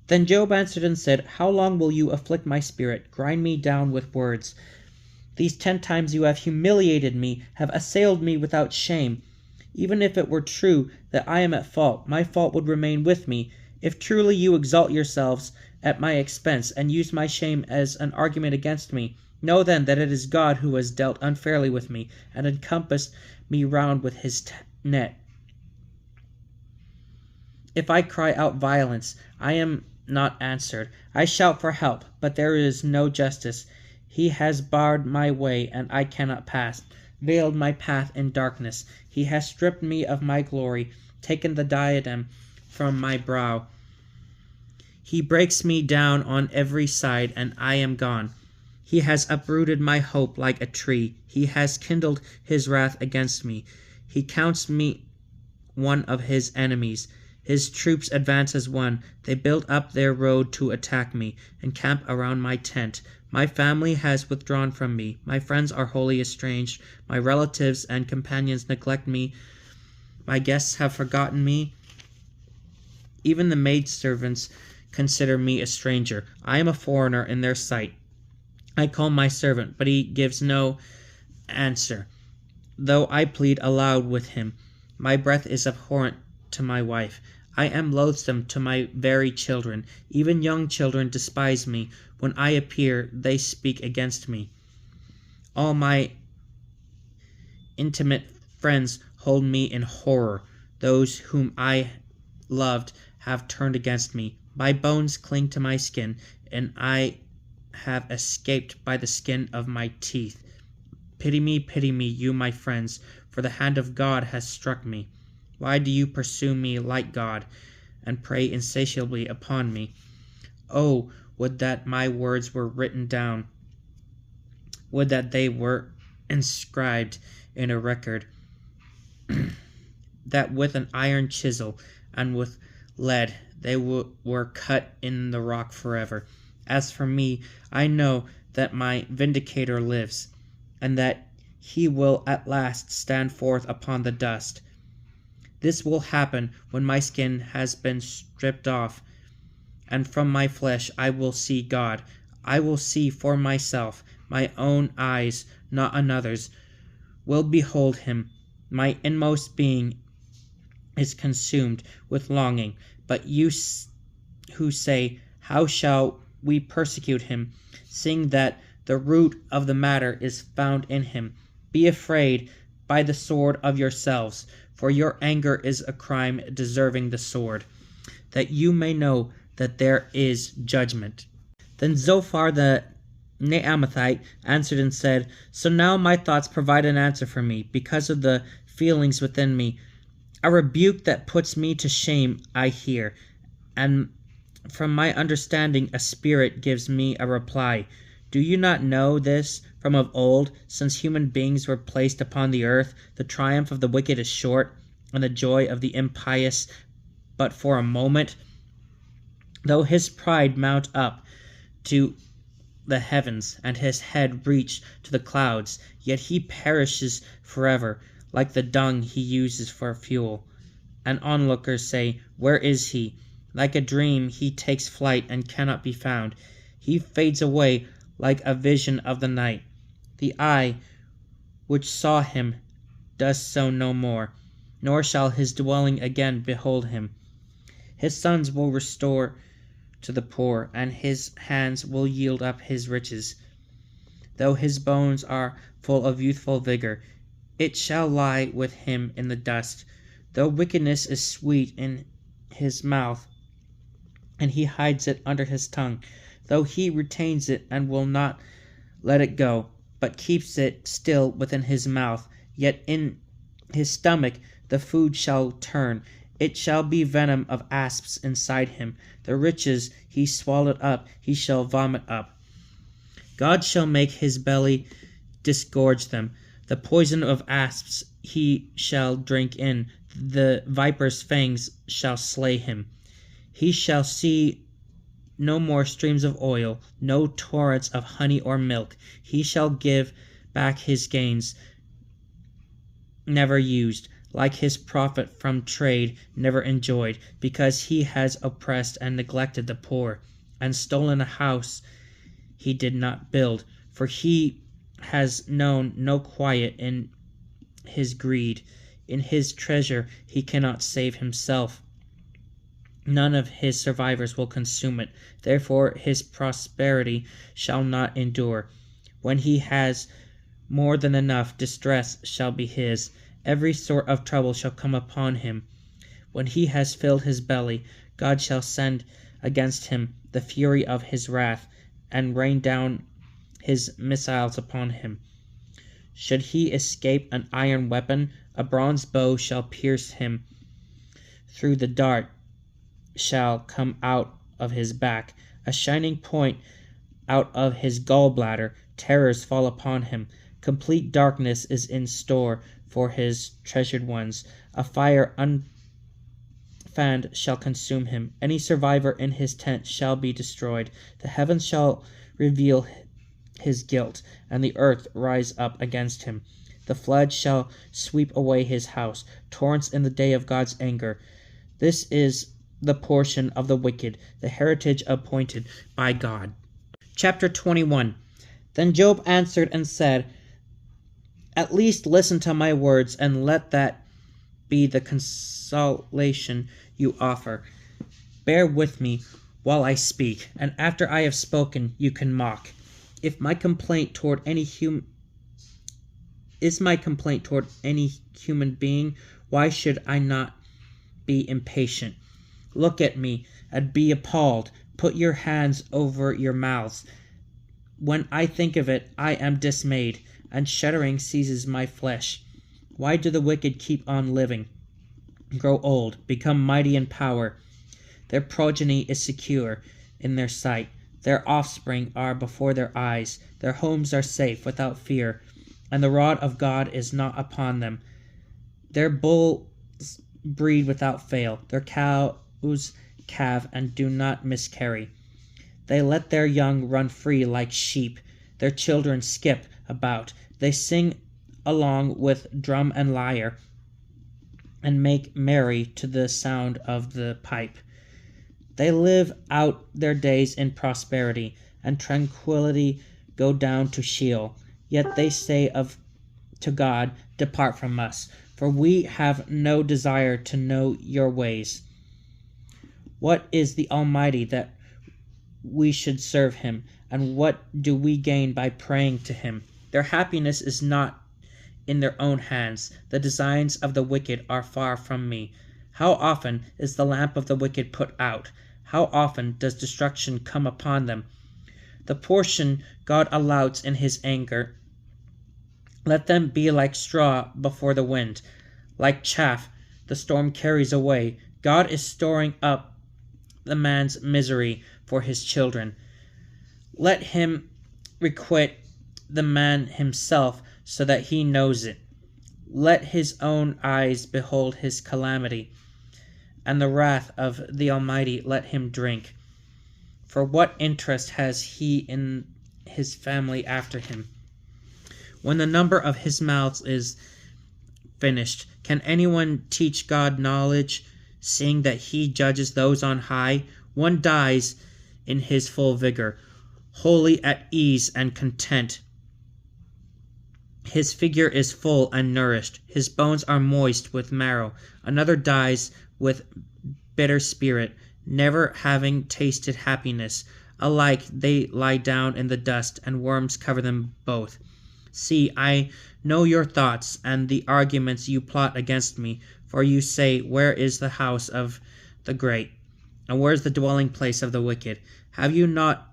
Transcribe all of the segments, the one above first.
Then Job answered and said, How long will you afflict my spirit, grind me down with words? These 10 times you have humiliated me, have assailed me without shame. Even if it were true that I am at fault, my fault would remain with me. If truly you exalt yourselves at my expense, and use my shame as an argument against me, know then that it is God who has dealt unfairly with me, and encompassed me round with his net. If I cry out violence, I am not answered. I shout for help, but there is no justice. He has barred my way, and I cannot pass, veiled my path in darkness. He has stripped me of my glory, taken the diadem from my brow. He breaks me down on every side, and I am gone. He has uprooted my hope like a tree. He has kindled his wrath against me. He counts me one of his enemies. His troops advance as one. They build up their road to attack me, and camp around my tent. My family has withdrawn from me. My friends are wholly estranged. My relatives and companions neglect me. My guests have forgotten me. Even the maidservants consider me a stranger. I am a foreigner in their sight. I call my servant, but he gives no answer, though I plead aloud with him. My breath is abhorrent to my wife. I am loathsome to my very children. Even young children despise me. When I appear, they speak against me. All my intimate friends hold me in horror. Those whom I loved have turned against me. My bones cling to my skin, and I have escaped by the skin of my teeth. Pity me, you my friends, for the hand of God has struck me. Why do you pursue me like God, and prey insatiably upon me? Oh, would that my words were written down. Would that they were inscribed in a record, that with an iron chisel and with lead they were cut in the rock forever. As for me, I know that my vindicator lives, and that he will at last stand forth upon the dust. This will happen when my skin has been stripped off, and from my flesh I will see God. I will see for myself. My own eyes, not another's, will behold him. My inmost being is consumed with longing. But you who say, How shall we persecute him, seeing that the root of the matter is found in him? Be afraid by the sword of yourselves, for your anger is a crime deserving the sword, that you may know that there is judgment. Then Zophar the Naamathite answered and said, So now my thoughts provide an answer for me, because of the feelings within me. A rebuke that puts me to shame I hear, and from my understanding a spirit gives me a reply. Do you not know this from of old, since human beings were placed upon the earth? The triumph of the wicked is short, and the joy of the impious but for a moment. Though his pride mount up to the heavens, and his head reach to the clouds, yet he perishes forever, like the dung he uses for fuel. And onlookers say, Where is he? Like a dream he takes flight and cannot be found. He fades away like a vision of the night. The eye which saw him does so no more, nor shall his dwelling again behold him. His sons will restore to the poor, and his hands will yield up his riches. Though his bones are full of youthful vigor, it shall lie with him in the dust. Though wickedness is sweet in his mouth, and he hides it under his tongue, though he retains it and will not let it go, but keeps it still within his mouth, yet in his stomach the food shall turn. It shall be venom of asps inside him. The riches he swallowed up he shall vomit up. God shall make his belly disgorge them. The poison of asps he shall drink in. The viper's fangs shall slay him. He shall see no more streams of oil, no torrents of honey or milk. He shall give back his gains never used. like his profit from trade, never enjoyed, because he has oppressed and neglected the poor, and stolen a house he did not build, for he has known no quiet in his greed. In his treasure he cannot save himself. None of his survivors will consume it. Therefore his prosperity shall not endure. When he has more than enough, distress shall be his. Every sort of trouble shall come upon him. When he has filled his belly, God shall send against him the fury of his wrath, and rain down his missiles upon him. Should he escape an iron weapon, a bronze bow shall pierce him through, the dart shall come out of his back, a shining point out of his gallbladder. Terrors fall upon him. Complete darkness is in store for his treasured ones. A fire unfanned shall consume him. Any survivor in his tent shall be destroyed. The heavens shall reveal his guilt, and the earth rise up against him. The flood shall sweep away his house, torrents in the day of God's anger. This is the portion of the wicked, the heritage appointed by God. Chapter 21. Then Job answered and said, At least listen to my words, and let that be the consolation you offer. Bear with me while I speak, and after I have spoken you can mock. If my complaint toward any human being, why should I not be impatient? Look at me and be appalled. Put your hands over your mouths. When I think of it, I am dismayed, and shuddering seizes my flesh. Why do the wicked keep on living, grow old, become mighty in power? Their progeny is secure in their sight. Their offspring are before their eyes. Their homes are safe without fear, and the rod of God is not upon them. Their bulls breed without fail. Their cows calve and do not miscarry. They let their young run free like sheep. Their children skip about. They sing along with drum and lyre, and make merry to the sound of the pipe. They live out their days in prosperity, and tranquility go down to Sheol. Yet they say to God, Depart from us, for we have no desire to know your ways. What is the Almighty that we should serve him, and what do we gain by praying to him? Their happiness is not in their own hands. The designs of the wicked are far from me. How often is the lamp of the wicked put out? How often does destruction come upon them? The portion God allows in his anger, let them be like straw before the wind, like chaff the storm carries away. God is storing up the man's misery for his children. Let him requite the man himself, so that he knows it. Let his own eyes behold his calamity, and the wrath of the Almighty let him drink. For what interest has he in his family after him? When the number of his mouths is finished, can anyone teach God knowledge, seeing that he judges those on high? One dies in his full vigor, wholly at ease and content. His figure is full and nourished. His bones are moist with marrow. Another dies with bitter spirit, never having tasted happiness. Alike they lie down in the dust, and worms cover them both. See, I know your thoughts and the arguments you plot against me. For you say, Where is the house of the great? And where is the dwelling place of the wicked? Have you not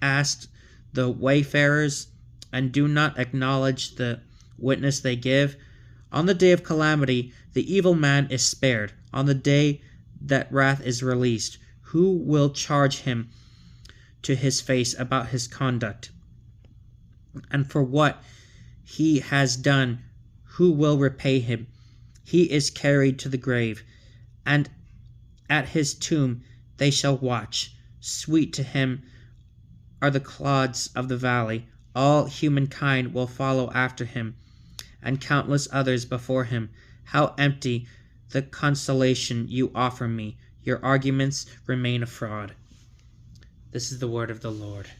asked the wayfarers, and do not acknowledge the witness they give? On the day of calamity, the evil man is spared. On the day that wrath is released, who will charge him to his face about his conduct? And for what he has done, who will repay him? He is carried to the grave, and at his tomb they shall watch. Sweet to him are the clods of the valley. All humankind will follow after him, and countless others before him. How empty the consolation you offer me! Your arguments remain a fraud. This is the word of the Lord.